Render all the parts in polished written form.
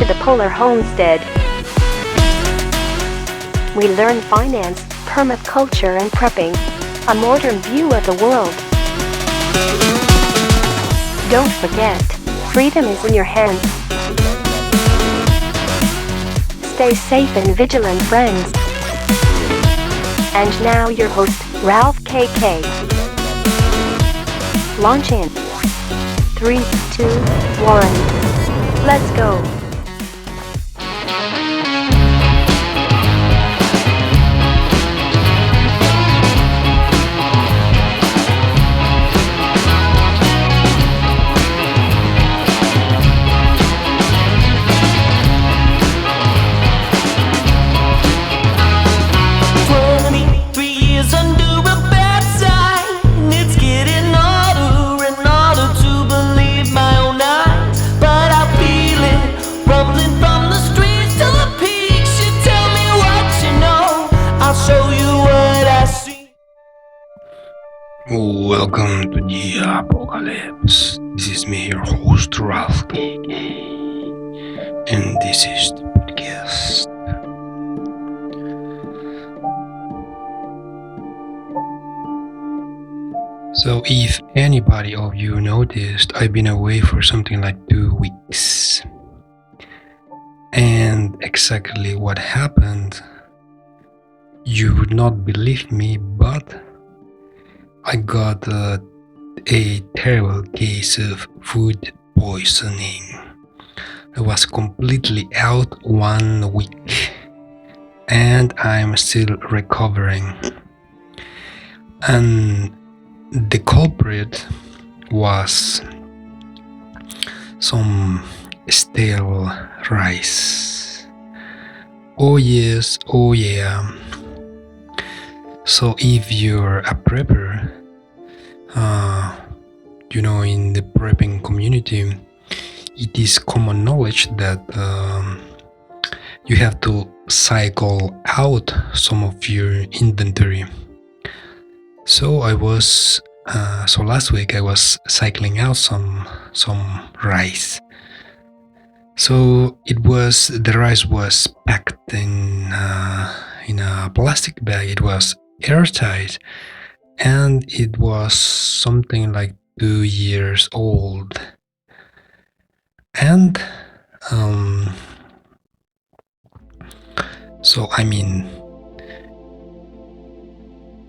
to the Polar Homestead. We learn finance, permaculture and prepping, a modern view of the world. Don't forget, freedom is in your hands. Stay safe and vigilant, friends. And now your host, Ralph KK. Launch in 3, 2, 1. Let's go. Welcome to the Apocalypse. This is me, your host, Ralph KK. And this is the podcast. So if anybody of you noticed, I've been away for something like 2 weeks. And exactly what happened, you would not believe me, but I got a terrible case of food poisoning. I was completely out 1 week and I'm still recovering. And the culprit was some stale rice. Oh yes, oh yeah. So if you're a prepper, in the prepping community, it is common knowledge that you have to cycle out some of your inventory. So last week I was cycling out some rice. So the rice was packed in a plastic bag. It was airtight, and it was something like 2 years old. And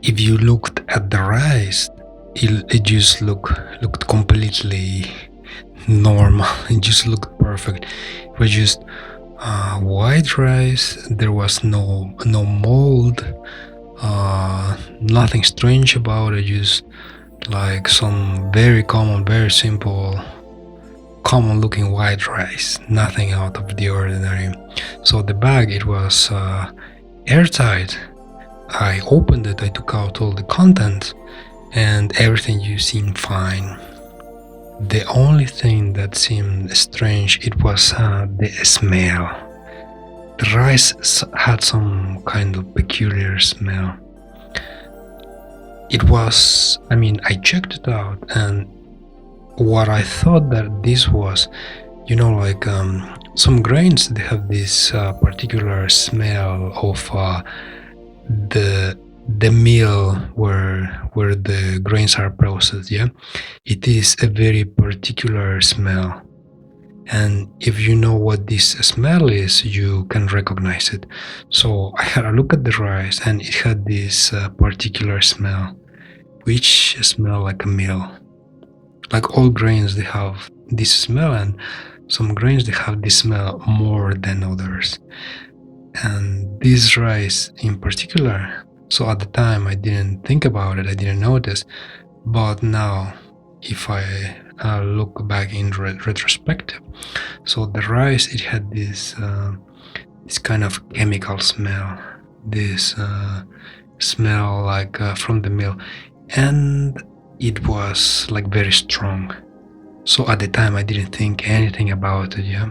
if you looked at the rice, it just looked completely normal. It just looked perfect. It was just white rice. There was no mold, nothing strange about it. Just like some very common, very simple, common looking white rice, nothing out of the ordinary. So the bag, it was airtight. I opened it, I took out all the contents, and everything seemed fine. The only thing that seemed strange, it was the smell. The rice had some kind of peculiar smell. It was, I checked it out, and what I thought that this was, some grains, they have this particular smell of the mill where the grains are processed. Yeah, it is a very particular smell, and if you know what this smell is, you can recognize it. So I had a look at the rice, and it had this particular smell, which smell like a mill. Like all grains, they have this smell, and some grains, they have this smell more than others. And this rice in particular, so at the time I didn't think about it, I didn't notice, but now if I look back in retrospective, so the rice, it had this kind of chemical smell, this smell like from the mill, and it was like very strong. So at the time I didn't think anything about it. Yeah,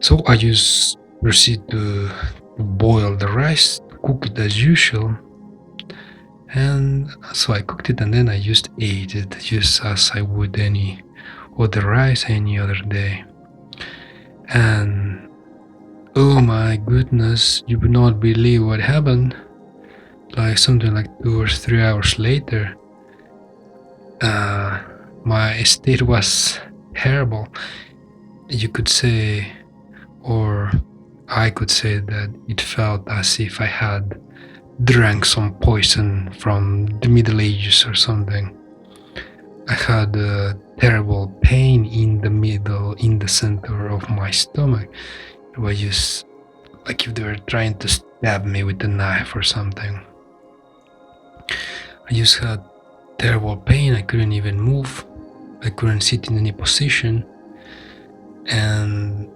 so I just proceed to boil the rice, cook it as usual, and so I cooked it, and then I just ate it just as I would any other rice any other day. And oh my goodness, you would not believe what happened. Like something like 2 or 3 hours later, my state was terrible. You could say, or I could say, that it felt as if I had drank some poison from the Middle Ages or something. I had a terrible pain in the center of my stomach. It was just like if they were trying to stab me with a knife or something. I just had terrible pain. I couldn't even move. I couldn't sit in any position. And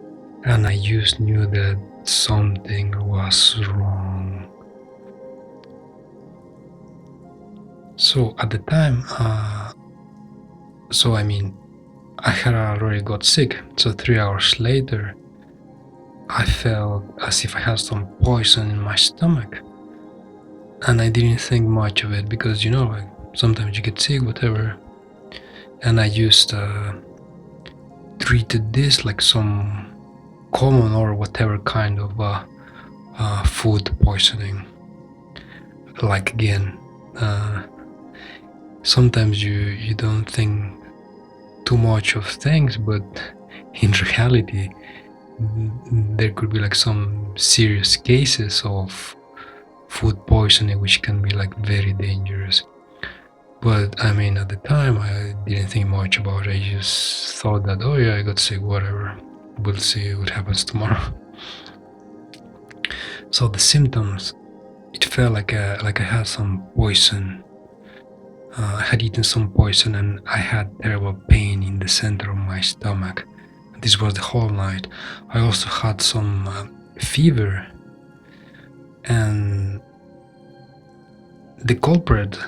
I just knew that something was wrong. So at the time, I had already got sick. So 3 hours later, I felt as if I had some poison in my stomach. And I didn't think much of it because, like sometimes you get sick, whatever. And I just treated this like some common or whatever kind of food poisoning. Like again, sometimes you don't think too much of things, but in reality, there could be like some serious cases of food poisoning which can be like very dangerous. But at the time I didn't think much about it. I just thought that, oh yeah, I got sick, whatever, we'll see what happens tomorrow. So the symptoms, it felt like I had some poison. I had eaten some poison and I had terrible pain in the center of my stomach. This was the whole night. I also had some fever, and the culprit,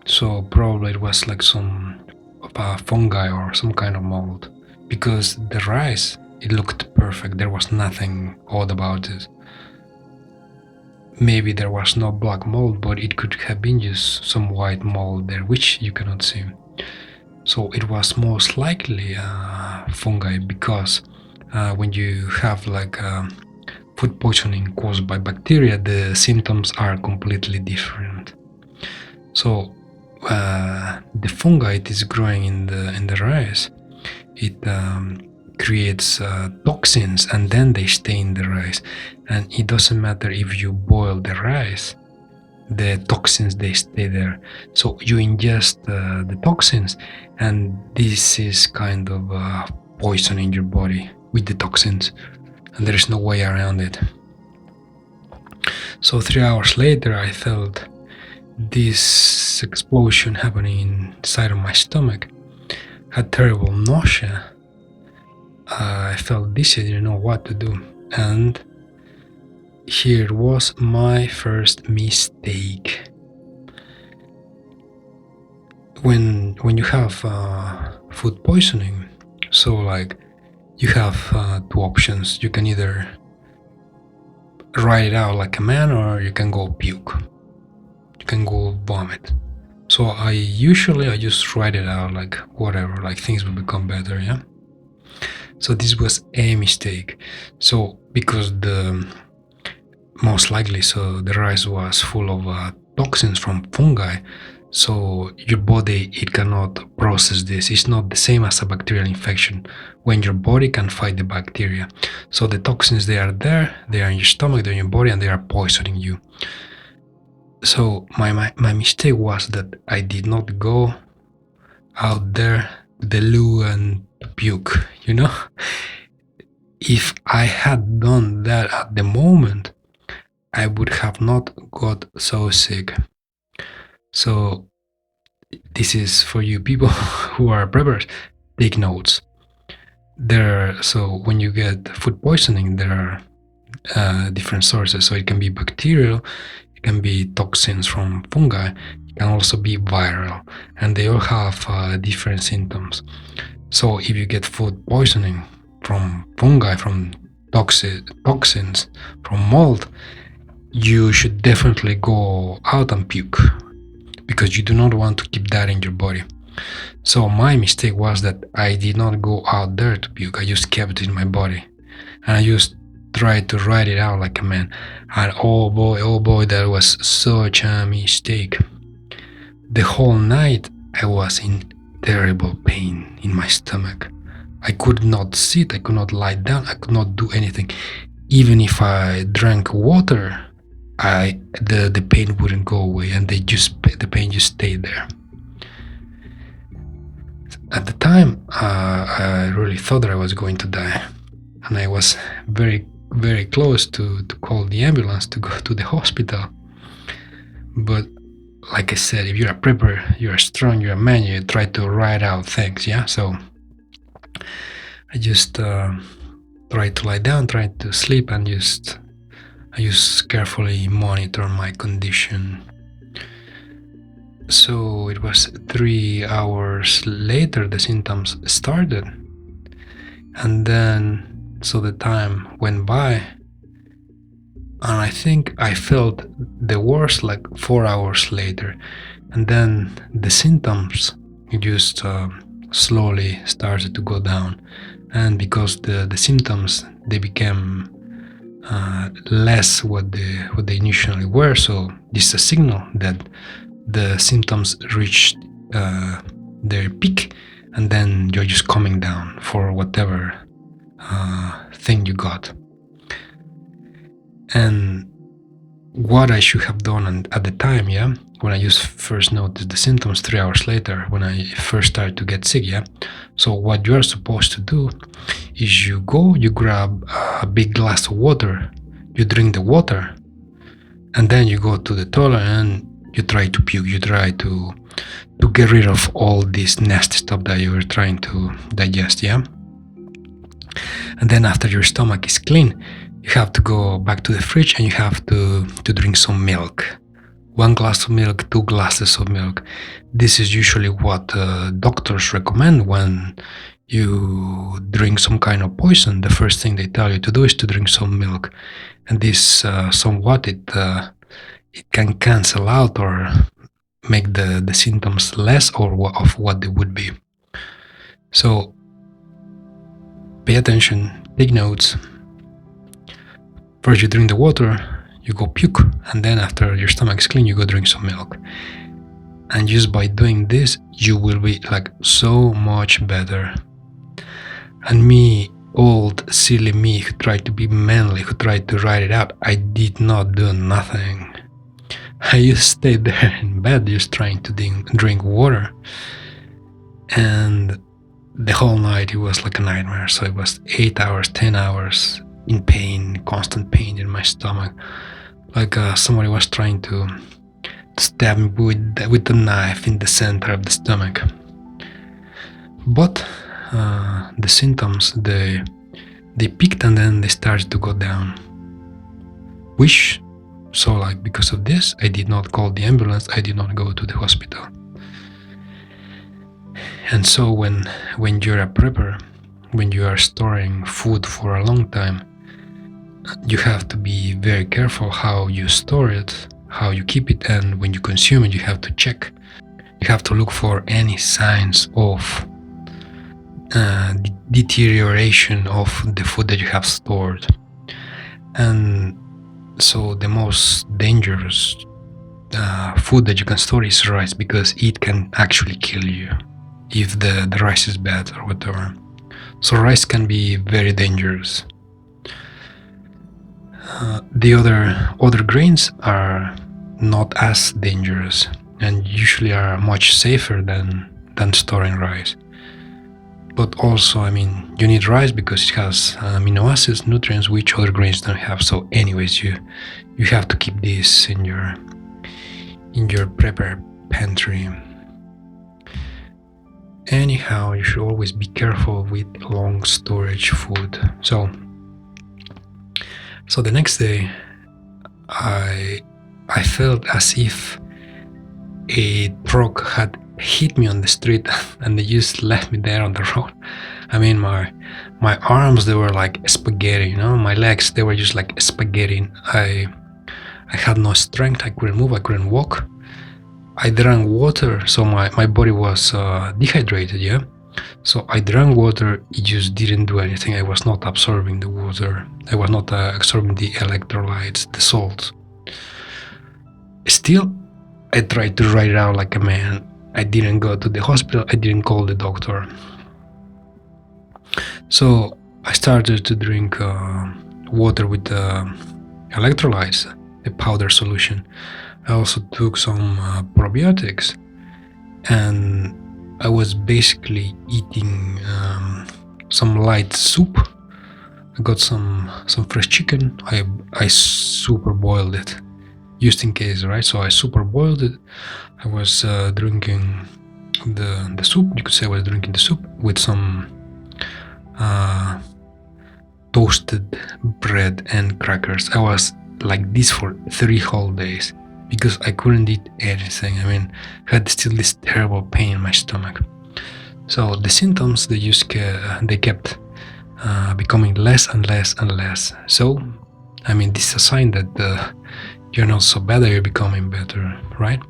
so probably it was like some fungi or some kind of mold, because the rice, it looked perfect. There was nothing odd about it. Maybe there was no black mold, but it could have been just some white mold there, which you cannot see. So it was most likely fungi, because when you have like food poisoning caused by bacteria, the symptoms are completely different. So the fungi, it is growing in the rice. It creates toxins, and then they stay in the rice. And it doesn't matter if you boil the rice, the toxins, they stay there. So you ingest the toxins, and this is kind of poisoning your body with the toxins, and there is no way around it. So 3 hours later, I felt this explosion happening inside of my stomach. Had terrible nausea. I felt dizzy, I didn't know what to do. And here was my first mistake. When you have food poisoning, so like you have two options. You can either write it out like a man, or you can go puke. You can go vomit. So I just write it out like whatever, like things will become better, yeah? So this was a mistake. So because most likely, so the rice was full of toxins from fungi, so your body, it cannot process this. It's not the same as a bacterial infection, when your body can fight the bacteria. So the toxins, they are there, they are in your stomach, they're in your body, and they are poisoning you. So my mistake was that I did not go out there to the loo and puke, If I had done that at the moment, I would have not got so sick. So this is for you people who are preppers. Take notes. So when you get food poisoning, there are different sources. So it can be bacterial, it can be toxins from fungi, it can also be viral, and they all have different symptoms. So if you get food poisoning from fungi, from toxins, from mold, you should definitely go out and puke, because you do not want to keep that in your body. So my mistake was that I did not go out there to puke. I just kept it in my body, and I just tried to write it out like a man. And oh boy, that was such a mistake. The whole night I was in terrible pain in my stomach. I could not sit, I could not lie down, I could not do anything. Even if I drank water, the pain wouldn't go away, and the pain just stayed there. At the time, I really thought that I was going to die, and I was very close to call the ambulance to go to the hospital. But like I said, if you're a prepper, you're strong, you're a man, you try to write out things, yeah? So I just tried to lie down, tried to sleep, and I just carefully monitor my condition. So it was 3 hours later the symptoms started, and then so the time went by, and I think I felt the worst like 4 hours later, and then the symptoms just slowly started to go down. And because the symptoms, they became less what they initially were, so this is a signal that the symptoms reached their peak, and then you're just coming down for whatever thing you got. And what I should have done at the time, yeah, when I just first noticed the symptoms 3 hours later, when I first started to get sick, yeah. So what you are supposed to do is you grab a big glass of water, you drink the water, and then you go to the toilet and you try to puke, you try to get rid of all this nasty stuff that you were trying to digest, yeah. And then after your stomach is clean, you have to go back to the fridge and you have to drink some milk. 1 glass of milk, 2 glasses of milk. This is usually what doctors recommend when you drink some kind of poison. The first thing they tell you to do is to drink some milk, and this somewhat it can cancel out or make the symptoms less of what they would be. So pay attention, take notes. First you drink the water, you go puke, and then after your stomach is clean, you go drink some milk. And just by doing this, you will be like so much better. And me, old silly me, who tried to be manly, who tried to write it out, I did not do nothing. I just stayed there in bed, just trying to drink water. And the whole night it was like a nightmare. So it was 8 hours, 10 hours in pain, constant pain in my stomach, like somebody was trying to stab me with the knife in the center of the stomach. But the symptoms, they peaked and then they started to go down. So like because of this, I did not call the ambulance, I did not go to the hospital. And so when you're a prepper, when you are storing food for a long time, you have to be very careful how you store it, how you keep it, and when you consume it, you have to check. You have to look for any signs of deterioration of the food that you have stored. And so the most dangerous food that you can store is rice, because it can actually kill you if the rice is bad or whatever. So rice can be very dangerous. The other grains are not as dangerous and usually are much safer than storing rice. But also, I mean, you need rice because it has amino acids, nutrients, which other grains don't have. So anyways, you have to keep this in your prepper pantry. Anyhow, you should always be careful with long storage food. So the next day, I felt as if a truck had hit me on the street and they just left me there on the road. I mean, my arms, they were like spaghetti, you know, my legs, they were just like spaghetti. I had no strength, I couldn't move, I couldn't walk. I drank water, so my body was dehydrated, yeah. So I drank water, it just didn't do anything. I was not absorbing the water. I was not absorbing the electrolytes, the salts. Still, I tried to write it out like a man. I didn't go to the hospital. I didn't call the doctor. So I started to drink water with electrolytes, a powder solution. I also took some probiotics, and I was basically eating some light soup. I got some fresh chicken. I super boiled it, just in case, right? So I super boiled it. I was drinking the soup. You could say I was drinking the soup with some toasted bread and crackers. I was like this for 3 whole days because I couldn't eat anything. I mean, I had still this terrible pain in my stomach. So the symptoms, they kept becoming less and less and less. So, I mean, this is a sign that you're not so bad, that you're becoming better, right?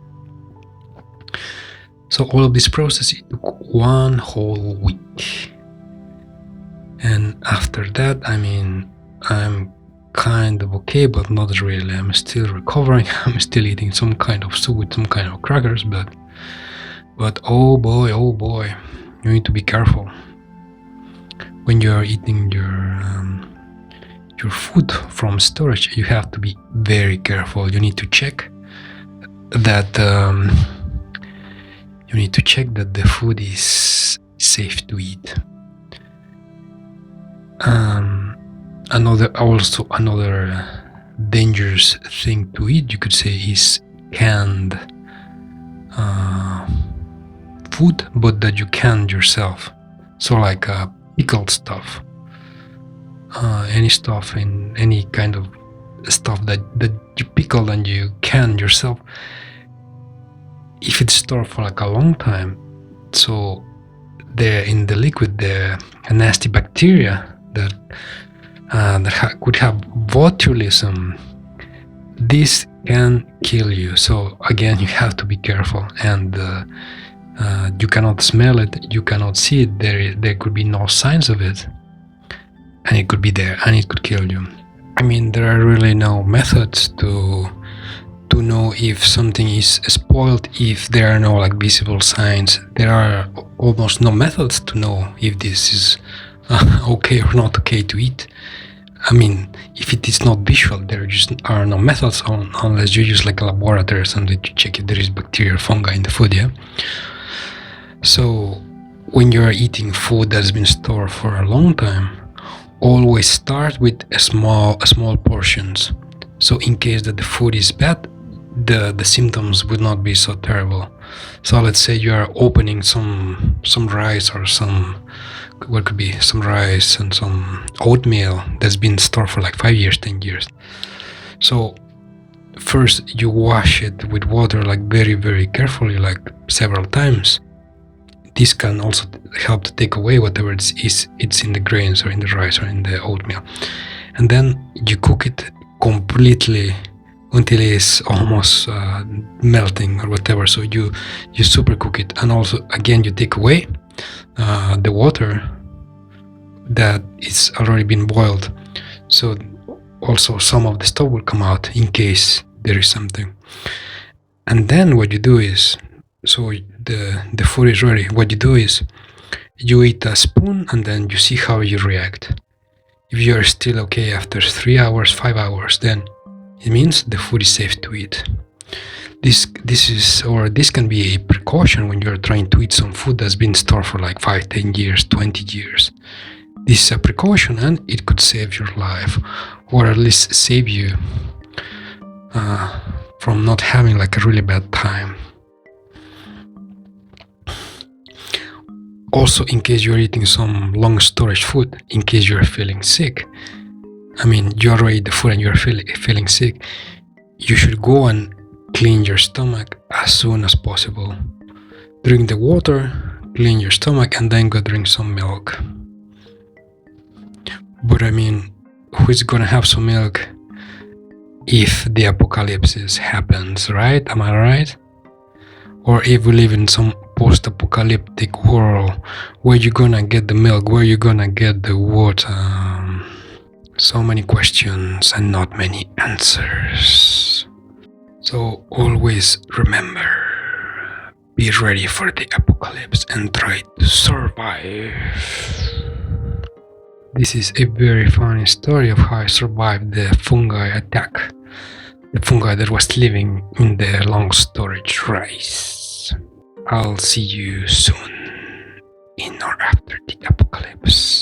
So all of this process, it took 1 whole week. And after that, I mean, I'm kind of okay, but not really. I'm still recovering. I'm still eating some kind of soup with some kind of crackers, but oh boy, you need to be careful when you're eating your food from storage. You have to be very careful. You need to check that the food is safe to eat. Another dangerous thing to eat, you could say, is canned food, but that you canned yourself. So like pickled stuff, any stuff in any kind of stuff that you pickle and you can yourself. If it's stored for like a long time, so there in the liquid there a nasty bacteria that could have botulism. This can kill you. So again, you have to be careful, and you cannot smell it, you cannot see it. There could be no signs of it, and it could be there, and it could kill you. I mean, there are really no methods to know if something is spoiled if there are no like visible signs. There are almost no methods to know if this is okay or not okay to eat. I mean, if it is not visual, there just are no methods unless you use like a laboratory or something to check if there is bacteria or fungi in the food, yeah? So when you're eating food that's been stored for a long time, always start with a small portions. So in case that the food is bad, the symptoms would not be so terrible. So let's say you are opening some rice or some rice and some oatmeal that's been stored for like 5 years, 10 years. So first you wash it with water like very, very carefully, like several times. This can also help to take away whatever it's in the grains or in the rice or in the oatmeal. And then you cook it completely until it's almost melting or whatever. So you super cook it, and also again you take away the water that is already been boiled. So also some of the stuff will come out in case there is something. And then what you do is, so the food is ready. What you do is you eat a spoon and then you see how you react. If you are still okay after 3 hours, 5 hours, then it means the food is safe to eat. This can be a precaution when you're trying to eat some food that's been stored for like 5, 10 years, 20 years. This is a precaution, and it could save your life, or at least save you from not having like a really bad time. Also, in case you're eating some long storage food, in case you're feeling sick, I mean, you already eat the food and you're feeling sick, you should go and clean your stomach as soon as possible. Drink the water, clean your stomach, and then go drink some milk. But I mean, who's gonna have some milk if the apocalypse happens, right? Am I right? Or if we live in some post-apocalyptic world, where you gonna get the milk, where you gonna get the water? So many questions and not many answers. So always remember, be ready for the apocalypse and try to survive. This is a very funny story of how I survived the fungi attack. The fungi that was living in the long storage rice. I'll see you soon in or after the apocalypse.